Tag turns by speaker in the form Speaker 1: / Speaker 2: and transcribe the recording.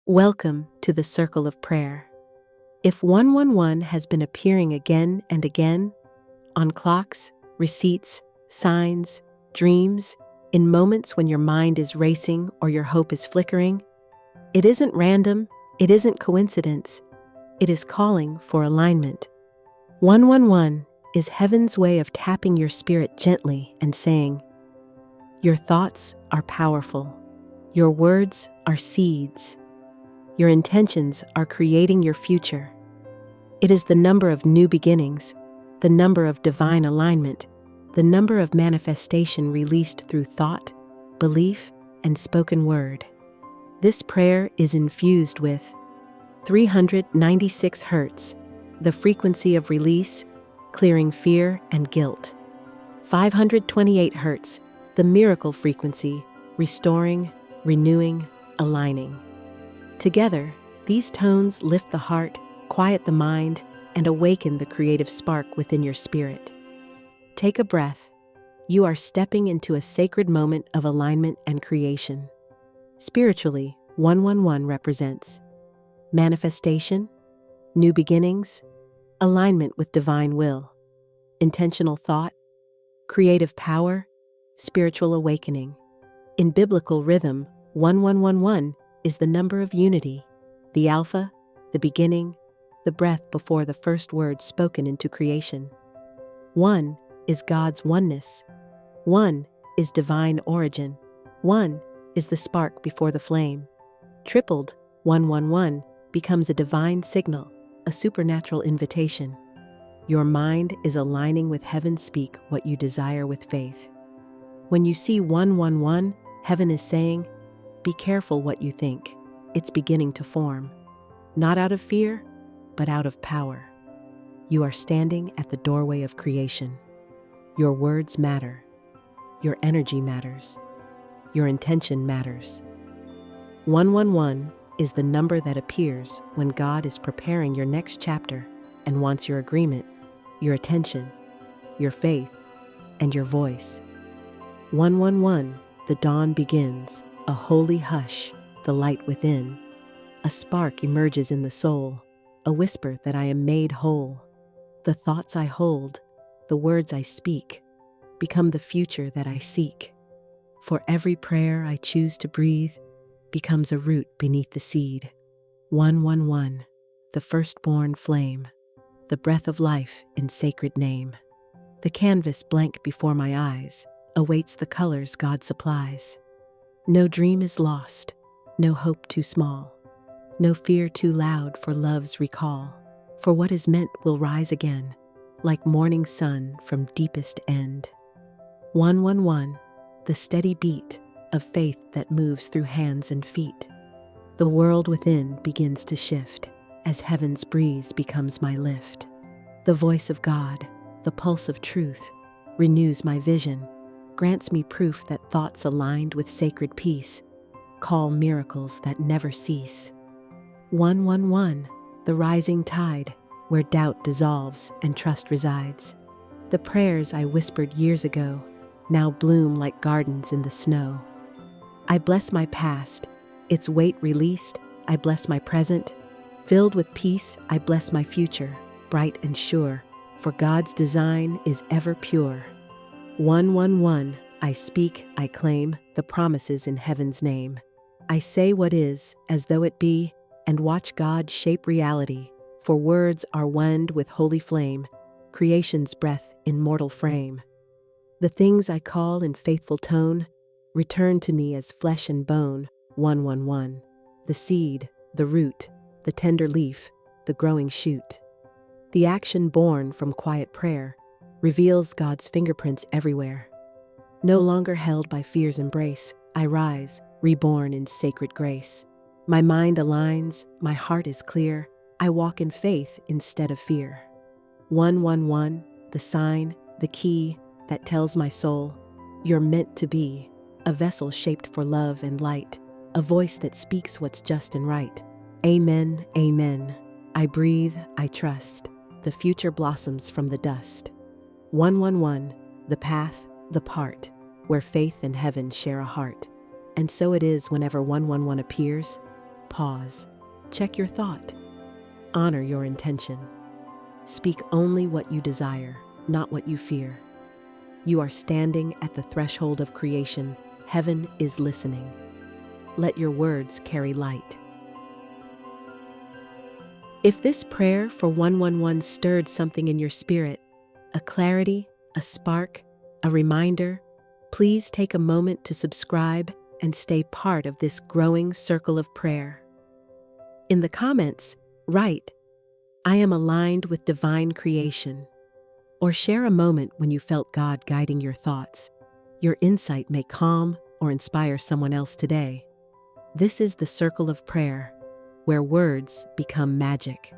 Speaker 1: Welcome to the Circle of Prayer. If 111 has been appearing again and again, on clocks, receipts, signs, dreams, in moments when your mind is racing or your hope is flickering, it isn't random, it isn't coincidence, it is calling for alignment. 111 is heaven's way of tapping your spirit gently and saying, "Your thoughts are powerful. Your words are seeds. Your intentions are creating your future." It is the number of new beginnings, the number of divine alignment, the number of manifestation released through thought, belief, and spoken word. This prayer is infused with 396 Hz, the frequency of release, clearing fear and guilt. 528 Hz, the miracle frequency, restoring, renewing, aligning. Together, these tones lift the heart, quiet the mind, and awaken the creative spark within your spirit. Take a breath. You are stepping into a sacred moment of alignment and creation. Spiritually, 111 represents manifestation, new beginnings, alignment with divine will, intentional thought, creative power, spiritual awakening. In biblical rhythm, 1111 is the number of unity, the alpha, the beginning, the breath before the first word spoken into creation. 1 is God's oneness. 1 is divine origin. 1 is the spark before the flame. Tripled, 111, becomes a divine signal, a supernatural invitation. Your mind is aligning with heaven. Speak what you desire with faith. When you see 111, heaven is saying, be careful what you think. It's beginning to form. Not out of fear, but out of power. You are standing at the doorway of creation. Your words matter. Your energy matters. Your intention matters. 111 is the number that appears when God is preparing your next chapter and wants your agreement, your attention, your faith, and your voice. 111, the dawn begins, a holy hush, the light within. A spark emerges in the soul, a whisper that I am made whole. The thoughts I hold, the words I speak, become the future that I seek. For every prayer I choose to breathe becomes a root beneath the seed. 111, the firstborn flame, the breath of life in sacred name. The canvas blank before my eyes awaits the colors God supplies. No dream is lost, no hope too small, no fear too loud for love's recall. For what is meant will rise again, like morning sun from deepest end. 111, the steady beat of faith that moves through hands and feet. The world within begins to shift as heaven's breeze becomes my lift. The voice of God, the pulse of truth, renews my vision, grants me proof that thoughts aligned with sacred peace call miracles that never cease. 111, the rising tide, where doubt dissolves and trust resides. The prayers I whispered years ago now bloom like gardens in the snow. I bless my past, its weight released. I bless my present, filled with peace. I bless my future, bright and sure, for God's design is ever pure. 111, I speak, I claim the promises in heaven's name. I say what is, as though it be, and watch God shape reality, for words are wend with holy flame, creation's breath in mortal frame. The things I call in faithful tone return to me as flesh and bone. 111, the seed, the root, the tender leaf, the growing shoot. The action born from quiet prayer reveals God's fingerprints everywhere. No longer held by fear's embrace, I rise, reborn in sacred grace. My mind aligns, my heart is clear, I walk in faith instead of fear. 111, the sign, the key that tells my soul, you're meant to be, a vessel shaped for love and light, a voice that speaks what's just and right. Amen, amen. I breathe, I trust, the future blossoms from the dust. 111, the path, the part, where faith and heaven share a heart. And so it is whenever 111 appears. Pause. Check your thought. Honor your intention. Speak only what you desire, not what you fear. You are standing at the threshold of creation. Heaven is listening. Let your words carry light. If this prayer for 111 stirred something in your spirit, a clarity, a spark, a reminder, please take a moment to subscribe and stay part of this growing circle of prayer. In the comments, write, "I am aligned with divine creation," or share a moment when you felt God guiding your thoughts. Your insight may calm or inspire someone else today. This is the circle of prayer, where words become magic.